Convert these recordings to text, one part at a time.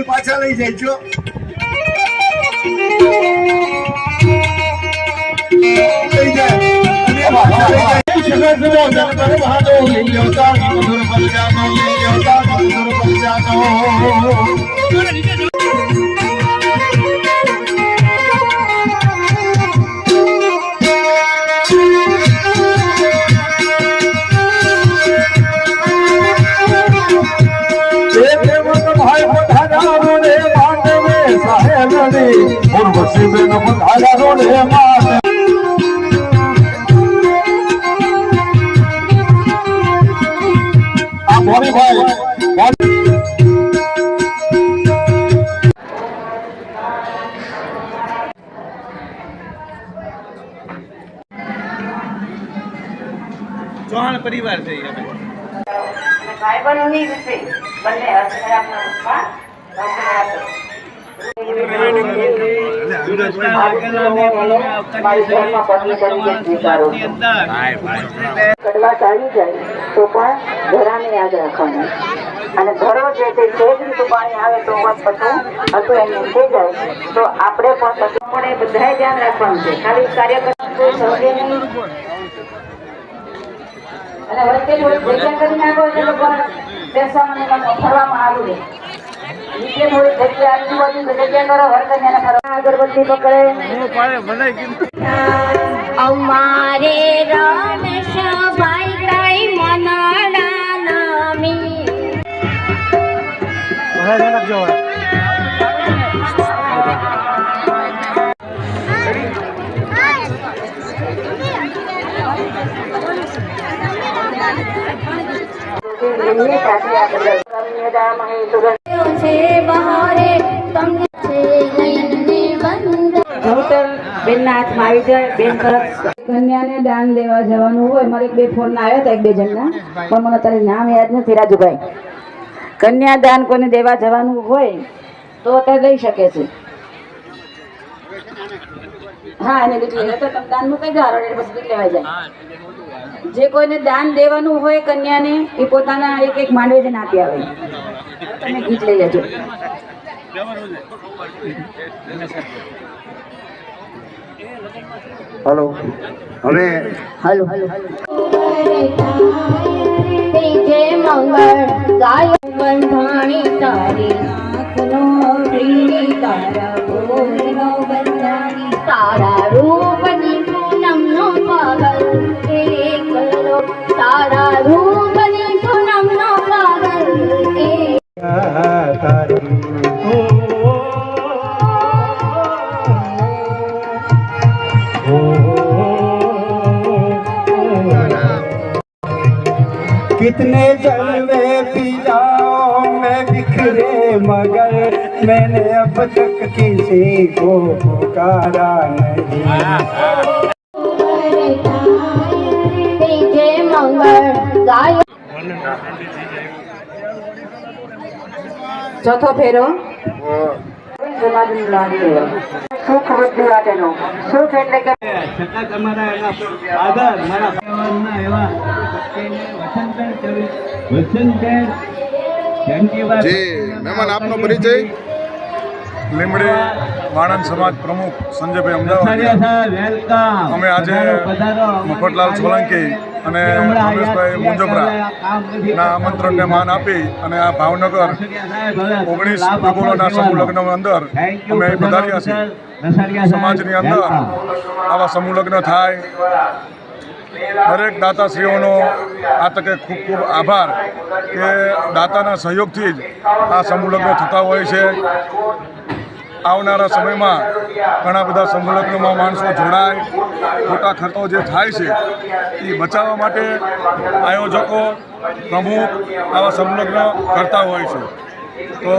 પાછા લઈ જાય चौहान परिवार से भाई बहनों से बनने કડવા ચાલી જાય તો પણ ઘરાને યાદ રાખવાનું અને ઘરો જે તે રીતું પાણી આવે તો હતું એમને થઈ જાય તો આપણે પણ બધાએ ધ્યાન રાખવાનું છે ખાલી કાર્યકર્તા અને વચ્ચે જગ્યા કરીને આવ્યો એટલે લોકો બેસવામાં ફરવામાં આવ્યું નીચે થોડી જગ્યા આજુબાજુ જગ્યા કરો વર્તન અગરબત્તી પકડે અમારે રમેશભાઈ કઈ મનડા નામી કન્યાને દાન દેવા જવાનું હોય મારે બે ફોન આવ્યા હતા એક બે જણના પણ મને તારે નામ યાદ નથી રાજુભાઈ કન્યાદાન કોઈને દેવા જવાનું હોય તો અત્યારે લઈ શકે છે હા એને લીધી તો તમે દાનનું કઈ જારો પછી લેવાઈ જાય જે કોઈને દાન દેવાનું હોય કન્યાને એ પોતાના એક એક માંડવે જઈને આપી આવે તમે ગીત લઈ લેજો હલો હવે હલો જય મંગળ ગાય બંધાણી તારી નાખનો પ્રીતિ તારા ભોજનો બંધાણી તારા રૂપની પૂનમનો પાગલ એકલો તારા રૂપની પૂનમનો પાગલ कितने जलवे पी जाओ मैं बिखरे मगर मैंने अब तक किसी को पुकारा नहीं जय मंगल गाय ચોથો ફેરો સુખ વૃદ્ધિ માટેનો સુખ એટલે કે મહેમાન આપનો પરિચય લીમડી વાણંદ સમાજ પ્રમુખ સંજયભાઈ અમદાવાદ અમે આજે મફતલાલ સોલંકી અને રમેશભાઈ મુંજપરાના આમંત્રણને માન આપી અને આ ભાવનગર 19 વિગોળોના સમૂહ લગ્ન અંદર અમે પધાર્યા છીએ સમાજની અંદર આવા સમૂહ લગ્ન થાય દરેક દાતાશ્રીઓનો આ તકે ખૂબ ખૂબ આભાર કે દાતાના સહયોગથી જ આ સમૂહ લગ્ન થતા હોય છે આવનારા સમયમાં ઘણા બધા સમૂહ લગ્નમાં માણસો જોડાય ખોટા ખર્ચો જે થાય છે એ બચાવવા માટે આયોજકો પ્રમુખ આવા સમૂહ લગ્ન કરતા હોય છે તો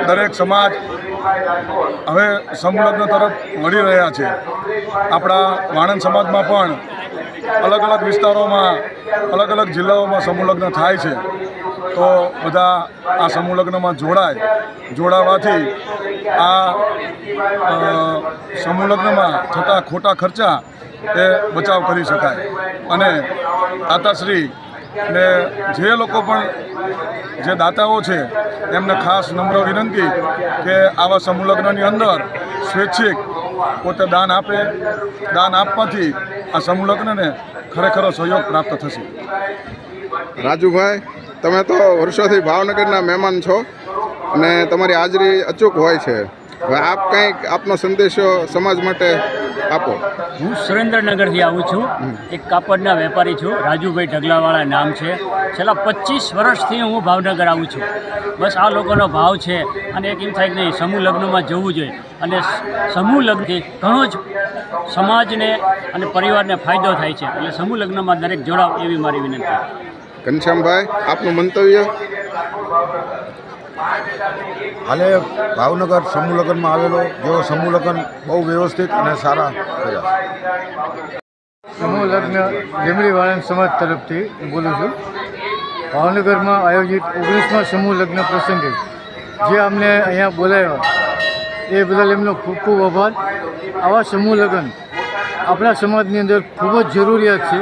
દરેક સમાજ હવે સમલગ્ન તરફ વળી રહ્યા છે. આપણા વાણંદ સમાજમાં પણ અલગ અલગ વિસ્તારોમાં અલગ અલગ જિલ્લાઓમાં સમૂહલગ્ન થાય છે. તો બધા આ સમૂહલગ્નમાં જોડાવાથી આ સમૂહલગ્નમાં થતા ખોટા ખર્ચા એ બચાવ કરી શકાય. અને દાતાશ્રી ને જે લોકો પણ જે દાતાઓ છે એમને ખાસ નમ્ર વિનંતી કે આવા સમૂહલગ્નની અંદર સ્વૈચ્છિક પોતે દાન આપે. દાન આપવાથી આ સમૂહલગ્નને ખરેખર સહયોગ પ્રાપ્ત થશે. રાજુભાઈ, તમે તો વર્ષોથી ભાવનગરના મહેમાન છો અને તમારી હાજરી અચૂક હોય છે. હવે આપ કંઈક આપનો સંદેશો સમાજ માટે આપો. હું સુરેન્દ્રનગરથી આવું છું. એક કાપડના વેપારી છું. રાજુભાઈ ઢગલાવાળા નામ છે. છેલ્લા 25 વર્ષથી હું ભાવનગર આવું છું. બસ આ લોકોનો ભાવ છે અને એક એમ થાય કે નહીં, સમૂહ લગ્નમાં જવું જોઈએ. અને સમૂહ લગ્નથી ઘણો જ સમાજને અને પરિવારને ફાયદો થાય છે. એટલે સમૂહ લગ્નમાં દરેક જોડાવ એવી મારી વિનંતી. ઘનશ્યામભાઈ, આપનું મંતવ્ય. હાલે ભાવનગર સમૂહ લગ્નમાં આવેલો જેઓ સમૂહ લગ્ન બહુ વ્યવસ્થિત અને સારા કર્યા. સમૂહ લગ્ન લીમડી વાળંદ સમાજ તરફથી બોલું છું. ભાવનગરમાં આયોજિત 19મા સમૂહ લગ્ન પ્રસંગે જે અમને અહીંયા બોલાવ્યા એ બદલ એમનો ખૂબ ખૂબ આભાર. આવા સમૂહ લગ્ન આપણા સમાજની અંદર ખૂબ જ જરૂરિયાત છે.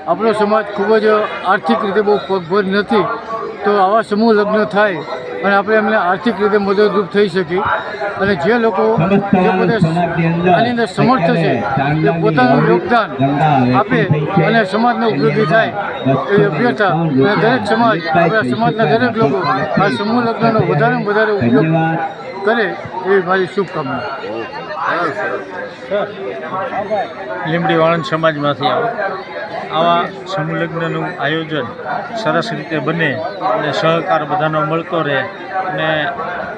આપણો સમાજ ખૂબ જ આર્થિક રીતે બહુ પગભર નથી, તો આવા સમૂહ લગ્ન થાય અને આપણે એમને આર્થિક રીતે મદદરૂપ થઈ શકીએ. અને જે લોકો જે પોતે આની અંદર સમર્થ છે એ પોતાનું યોગદાન આપે અને સમાજને ઉપયોગી થાય એવી અભ્યર્થના. અને દરેક સમાજ, આપણા સમાજના દરેક લોકો આ સમૂહ લગ્નનો વધારેમાં વધારે ઉપયોગ કરે એવી મારી શુભકામના. લીમડી વાળંદ સમાજમાંથી આવા સમૂહ લગ્નનું આયોજન સરસ રીતે બને અને સહકાર બધાનો મળતો રહે અને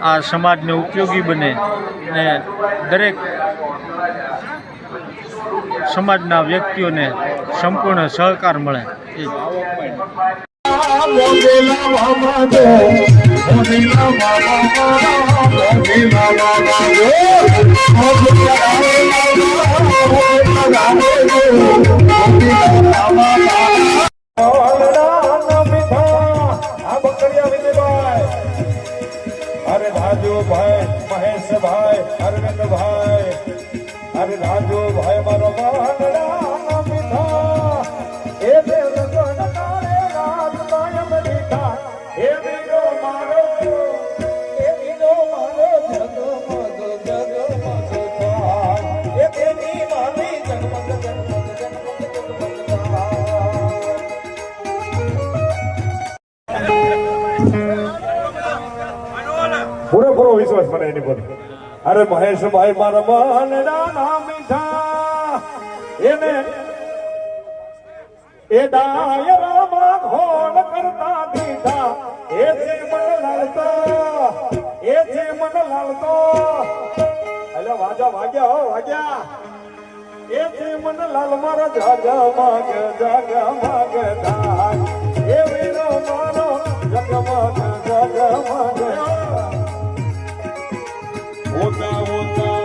આ સમાજને ઉપયોગી બને અને દરેક સમાજના વ્યક્તિઓને સંપૂર્ણ સહકાર મળે. અરે રાજુભાઈ, મહેશભાઈ, અરવિંદભાઈ, અરે રાજુભાઈ મારો વાનડા મીઠા એ દેવ લગન તારે રાત કાયમ લીધા એ બીજો મારો જગમગ થાય એ તેની મારી જગમગ પૂરેપૂરો વિશ્વાસ મને એની પર. અરે મહેશભાઈ મારા વાનડા મીઠા એને એ ડાયરામાં ઘોડ કરતા દીધા એ જે મન લાલતો એટલે વાગ્યા હો વાગ્યા એ જે મન લાલ મારા જગમગ થાય એ વીરો મારો જગમગ હોતા હોતા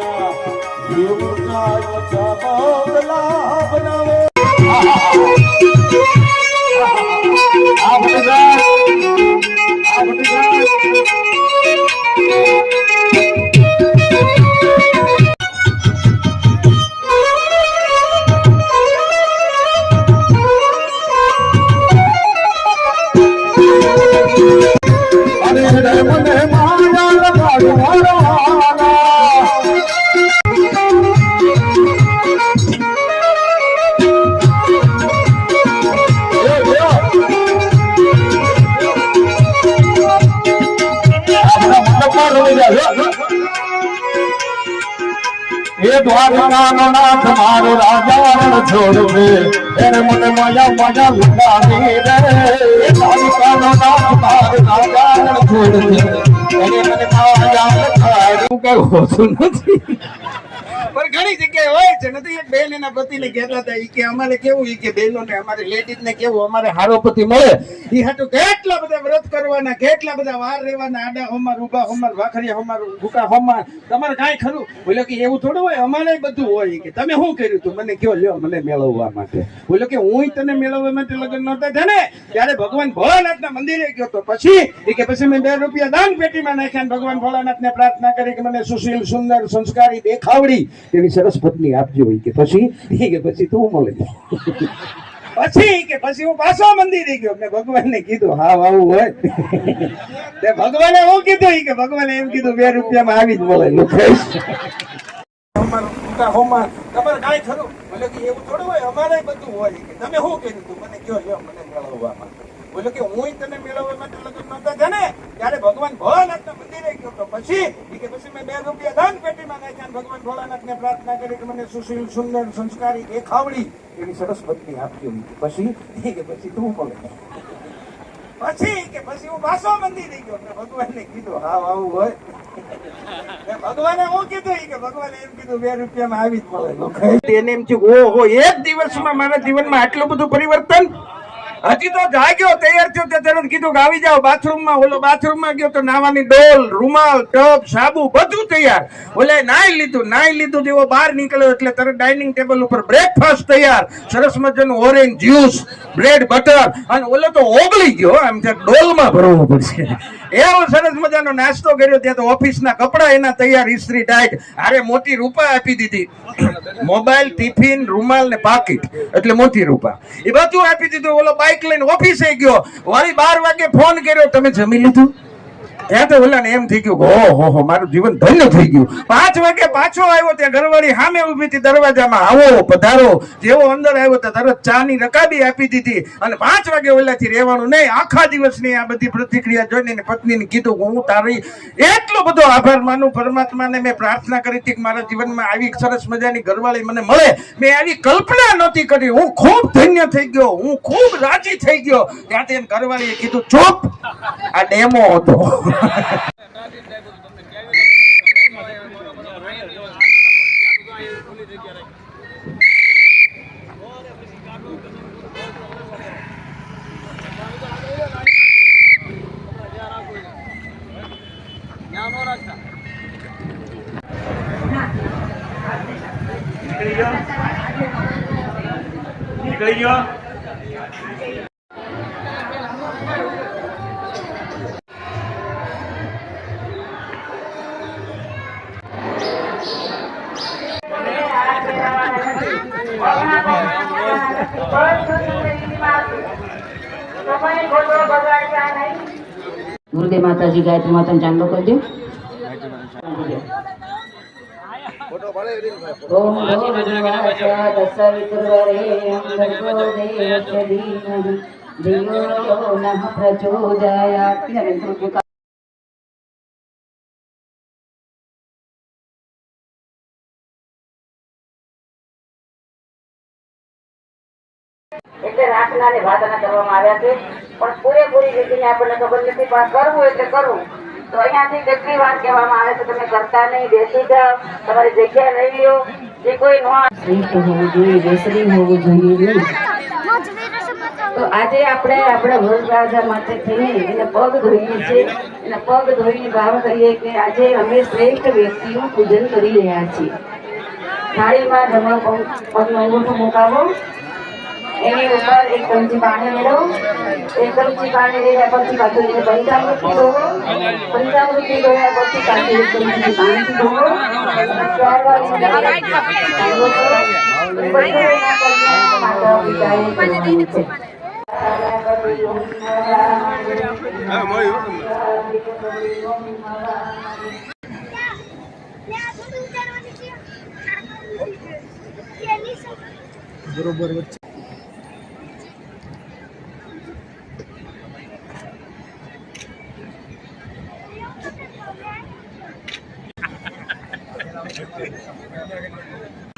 બગલા બનાવે. એ દ્વારકાનો નાથ મારો રાજા છોડવે એને મને માયા માયા લગાવી રે. એ દ્વારકાનો નાથ મારો રાજા છોડવે એને મને માયા લગાવી. હું કઈ હોતું નથી. ઘણી જગ્યાએ હોય છે. નથી એક બેન એના પતિને કહેતા હતા ઈ કે અમારે કેવું ઈ કે બહેનોને અમારે લેડીઝને કેવું અમારે હારો પતિ મળે ઈ હાટુ કેટલા બધા વ્રત કરવાના, કેટલા બધા વાર રહેવાના, આડા હોમાર, ઉભા હોમાર, વાખરિયા હોમાર, ભૂકા હોમાર, તમારે કાંઈ ખરું? બોલો કે એવું થોડું હોય, અમારે બધું હોય. કે તમે શું કર્યું તું? મને કયો લ્યો, મને મેળવવા માટે. બોલો કે હું તને મેળવવા માટે લગ્ન નહોતા થયા ને ત્યારે ભગવાન ભોળાનાથના મંદિરે ગયો તો પછી મેં 2 રૂપિયા દાન પેટીમાં નાખ્યા. ભગવાન ભોળાનાથને પ્રાર્થના કરી કે મને સુશીલ, સુંદર, સંસ્કારી, દેખાવડી એવી સરસ પત્ની આપજો. કે પછી તું મળે. પછી હું પાછો મંદિરે ગયો ને ભગવાનને કીધું હા આવું હોય. તે ભગવાને હું કીધું કે ભગવાને એમ કીધું 2 રૂપિયામાં આવી જ મળે. તમારે કાંઈ ખરું? બોલે કે એવું થોડું હોય, અમારે બધું હોય. કે તમે શું કર્યું તું? મને કયો લ્યો, મને મેળવવા માટે. બોલે કે હું તને મેળવવા માટે લગ્ન નહોતા થયા ને ત્યારે ભગવાન ભોળાનાથના મંદિરે ગયો તો પછી મેં 2 રૂપિયા દાન પેટીમાં નાખ્યા. ભગવાન ભોળાનાથને પ્રાર્થના કરી કે મને સુશીલ, સુંદર, સંસ્કારી, દેખાવડી એવી સરસ પત્ની આપજો. પછી તું મળે. પછી હું પાછો મંદિરે ગયો ને ભગવાનને કીધું હા આવું હોય. ભગવાને હું કીધું કે ભગવાને એમ કીધું 2 રૂપિયામાં આવી જ મળે. એને એમ થયું ઓહો, એક દિવસમાં મારા જીવનમાં આટલું બધું પરિવર્તન. હજી તો જાગ્યો, તૈયાર થયો તે તરત કીધું કે આવી જાઓ બાથરૂમમાં. ઓલો બાથરૂમમાં ગયો તો નાવાની ડોલ, રૂમાલ, ટબ, સાબુ બધું તૈયાર. ઓલે નાઈ લીધું જેવો બહાર નીકળ્યો એટલે તરત ડાઇનિંગ ટેબલ ઉપર બ્રેકફાસ્ટ તૈયાર. સરસ મજાનું ઓરેન્જ જ્યુસ, બ્રેડ, બટર. અને ઓલો તો ઓગળી ગયો, આમ ડોલમાં ભરવો પડશે એવો સરસ મજાનો નાસ્તો કર્યો. ત્યાં તો ઓફિસના કપડા એના તૈયાર, ઇસ્ત્રી ટાઈટ. અરે મોટી રૂપા આપી દીધી. મોબાઈલ, ટિફિન, રૂમાલ ને પાકીટ એટલે મોટી રૂપા એ બધું આપી દીધું. ઓલો બાઈક લઈને ઓફિસે ગયો. વળી 12 વાગે ફોન કર્યો, તમે જમી લીધું? ત્યાં તો ઓલાને એમ થઈ ગયું ઓહો મારું જીવન ધન્ય થઈ ગયું. 5 વાગે પાછો આવ્યો, ત્યાં ઘરવાળી સામે ઉભી હતી દરવાજામાં. આવો પધારો. જેવો અંદર આવ્યો તો તરત ચાની રકાબી આપી દીધી. અને 5 વાગે ઓલાથી રહેવાનું નહીં. આખા દિવસની આ બધી પ્રતિક્રિયા જોઈને પત્નીને કીધું હું તારી એટલો બધો આભાર માનું પરમાત્માને. મેં પ્રાર્થના કરી હતી કે મારા જીવનમાં આવી સરસ મજાની ઘરવાળી મને મળે. મેં આવી કલ્પના નહોતી કરી. હું ખૂબ ધન્ય થઈ ગયો, હું ખૂબ રાજી થઈ ગયો. ત્યાંથી એમ ઘરવાળીએ કીધું ચૂપ, આ ડેમો હતો. નીકળી ગયો. ગુરુદેવ માતાજી ગાયત્રી માતાને ચાંદલો કરી દો. ઓમ પ્રચોદયાત. એટલે રાખના ને ભાતના કરવામાં આવ્યા છે. પણ પૂરેપૂરી રીતને આપણને ખબર નથી, પણ કરવું એટલે કરવું. તો અહીંયાથી કેટલી વાર કહેવામાં આવે છે તમે કરતા નહીં, બેસી જાઓ, તમારી જગ્યા લઈ લો. જે કોઈ શ્રેષ્ઠ હોવું જોઈએ, બેસરી હોવું જોઈએ નહીં. તો આજે આપણે આપણા વરરાજા માટે થઈને એને પગ ધોઈએ છીએ. એના પગ ધોઈને ભાવ કરીએ કે આજે અમે શ્રેષ્ઠ વ્યક્તિનું પૂજન કરી રહ્યા છીએ. થાળીમાં જમણો પગનો અંગૂઠો મુકાવો. એની ઉપર 1 ચમચી પાણી મેળવો. 1 ચમચી પાણી લઈને પછી પાછું પંચામૃતથી ધોવો. પંચામૃતથી ધોયા પછી પાછું 1 ચમચી પાણીથી ધોવો. ત્યારબાદ માતા પિતાએ કરવાનું છે. બરોબર વચ્ચે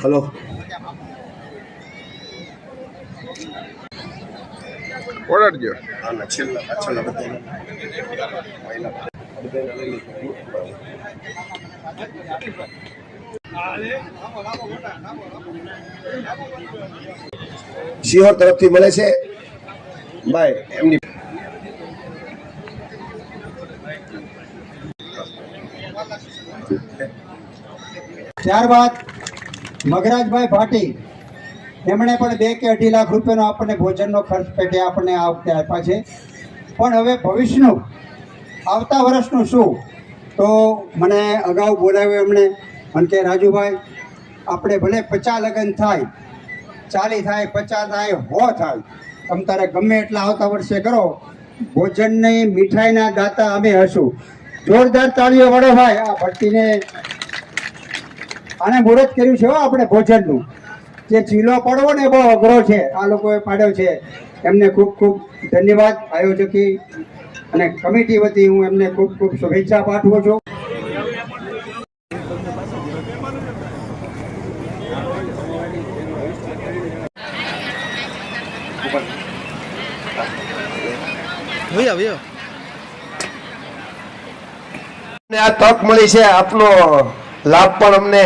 હલો ઓળાડજો. છેલ્લા બધા સિહોર તરફથી મળે છે ભાઈ એમની ત્યારબાદ મગરાજભાઈ ભાટી એમણે પણ 2 કે 2.5 લાખ રૂપિયાનો આપણને ભોજનનો ખર્ચ પેટે આપણને આ વખતે આપ્યા છે. પણ હવે ભવિષ્યનું આવતા વર્ષનું શું, તો મને અગાઉ બોલાવ્યો એમણે અને કે રાજુભાઈ આપણે ભલે 50 લગ્ન થાય, 40 થાય, 50 થાય, 100 થાય, તમ તારે ગમે એટલા આવતા વર્ષે કરો, ભોજનની મીઠાઈના દાતા અમે હશું. જોરદાર તાળીઓ વડો ભાઈ. આ ભટ્ટીને આને મુહૂર્ત કર્યું છે આપણે ભોજનનું. જે ચીલો પડવો ને બહુ અઘરો છે, આ લોકોએ પાડ્યો છે. એમને ખૂબ ખૂબ ધન્યવાદ આયોજકી અને કમિટી વતી હું એમને ખૂબ ખૂબ શુભેચ્છા પાઠવું છું. આ તક મળી છે, આપનો લાભ પણ અમને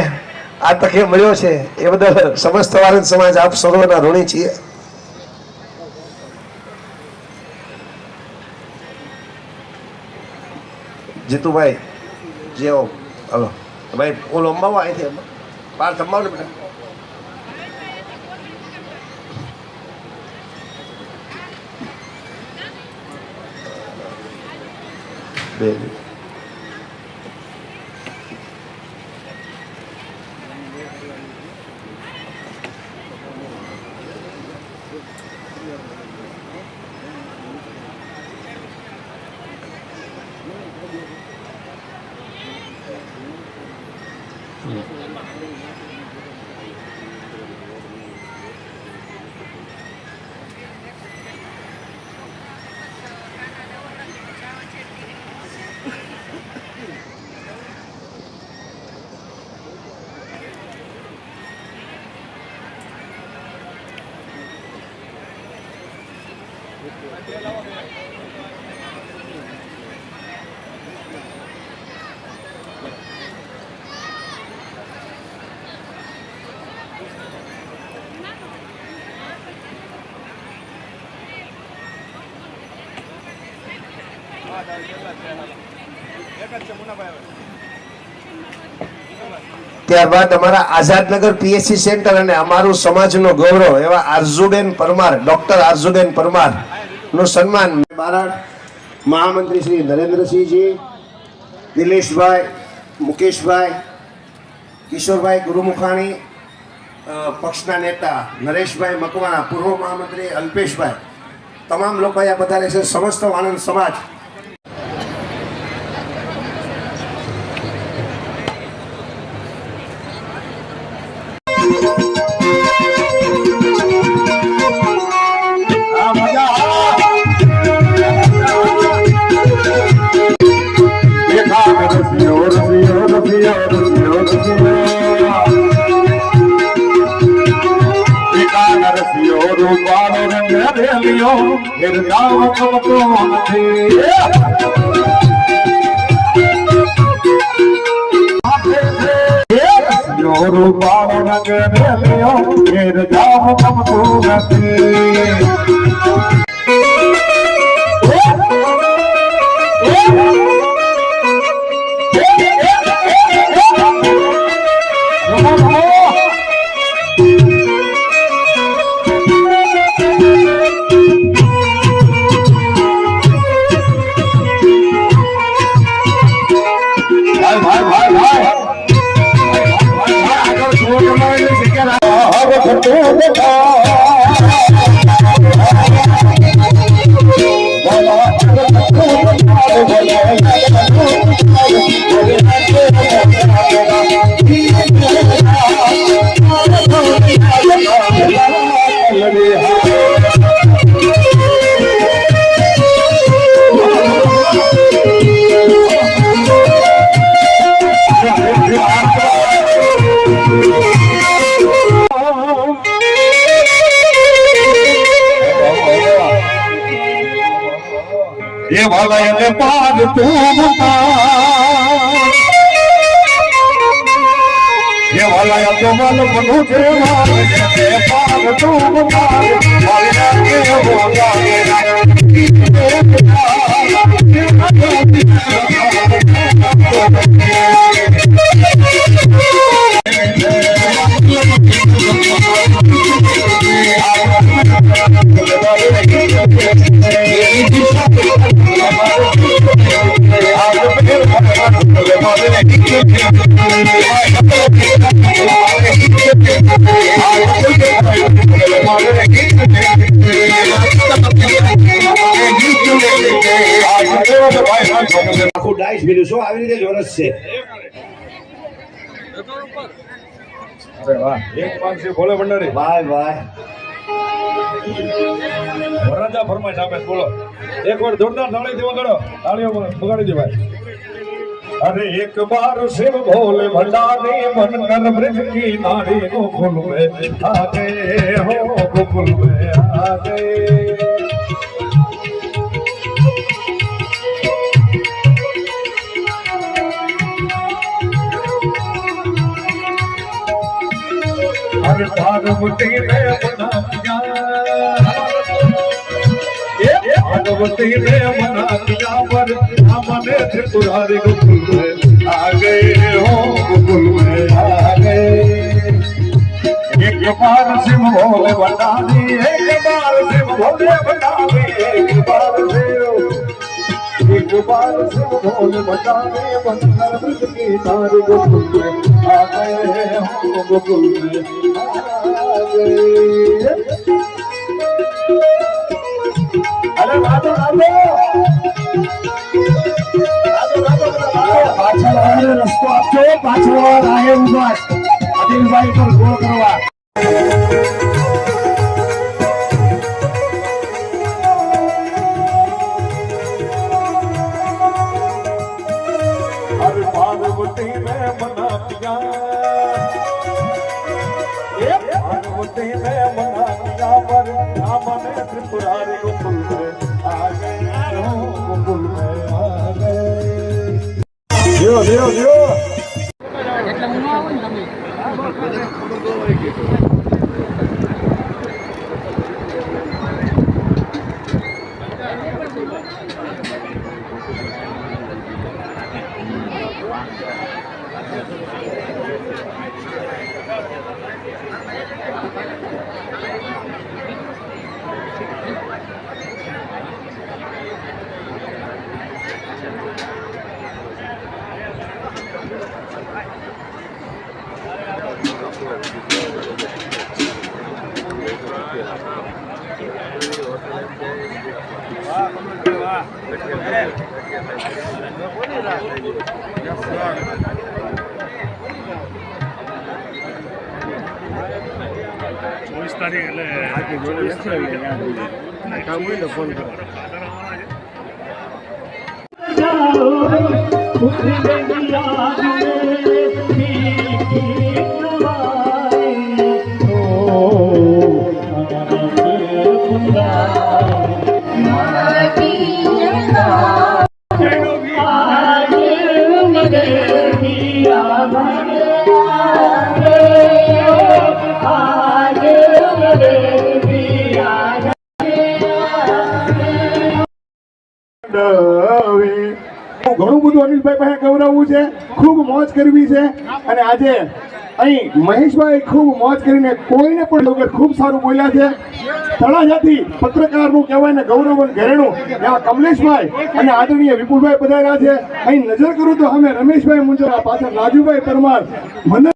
આ તકે મળ્યો છે, એ બદલ સમસ્ત વાળંદ સમાજ આપ સર્વના ઋણી છીએ. જીતુભાઈ જેવો હલો ભાઈ ઓલો અંબાવો અહીંથી પાર સંભાવ ને બેટા. બે ત્યારબાદ અમારા આઝાદનગર પીએચસી સેન્ટર અને અમારું સમાજનો ગૌરવ એવા આરઝુબેન પરમાર, ડોક્ટર આરઝુબેન પરમાર નું સન્માન બારાડ મહામંત્રી શ્રી નરેન્દ્રસિંહજી, દિલેશભાઈ, મુકેશભાઈ, કિશોરભાઈ ગુરુમુખાણી, પક્ષના નેતા નરેશભાઈ મકવાણા, પૂર્વ મહામંત્રી અલ્પેશભાઈ, તમામ લોકો અહીંયા પધારે છે. સમસ્ત વાણંદ સમાજ ये वाला या तो मन बनो के मार के पार तू मार मारे के वो गाए આખું ડાઈસ ભીલું શું આવી રીતે જોરસ છે એક પાંચ ભોલે ભંડારી ભાઈ ભાઈ વરરાજા ફરમાઈશ આપે બોલો એકવાર જોરદાર તાળી દેવા કરો તાળીઓ બગાડી દે ભાઈ अरे एक बार शिव भोले भंडारी मन कर ब्रज की नारी गोकुल में आ गए हो गोकुल में आ गए अरे पार्वती ने बना दिया भगवती ने मना दिया पर हमने त्रिपुरारी गोकुल में आ गए हो गोकुल में आ गए एक बार शिव भोले भंडारी एक बार शिव भोले भंडारी एक बार शिव भोले भंडारी बंदर ब्रज की नारी गोकुल में आ गए हो गोकुल में आ गए अरे राजो पाछળ રસ્તો આપજો પાછળ રાહે ઉભા અનિલભાઈ પર ગોળ કરવા अरे पार्वती ने मना दिया पार्वती ने मना दिया पर हमने त्रिपुरारी गोकुल में आ गए हो गोकुल में आ गए दियो दियो दियो ઘણું બધું અનિલભાઈ પાસે ગૌરવવું છે, ખૂબ મોજ કરવી છે અને આજે અહીં મહેશભાઈ ખૂબ મોજ કરીને કોઈને પણ વગર ખૂબ સારું બોલ્યા છે. તળાજાથી પત્રકારનું કહેવાય ને ગૌરવન ઘરેણું એવા કમલેશભાઈ અને આદરણીય વિપુલભાઈ પધાર્યા છે. અહીં નજર કરું તો અમે રમેશભાઈ મુંજરા, પાછળ રાજુભાઈ પરમાર, મને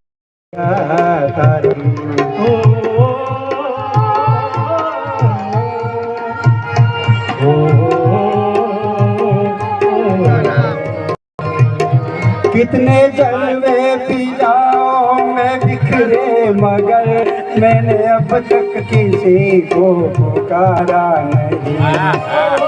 कितने जलवे पी जाओ मैं बिखरे मगर मैंने अब तक किसी को पुकारा नहीं.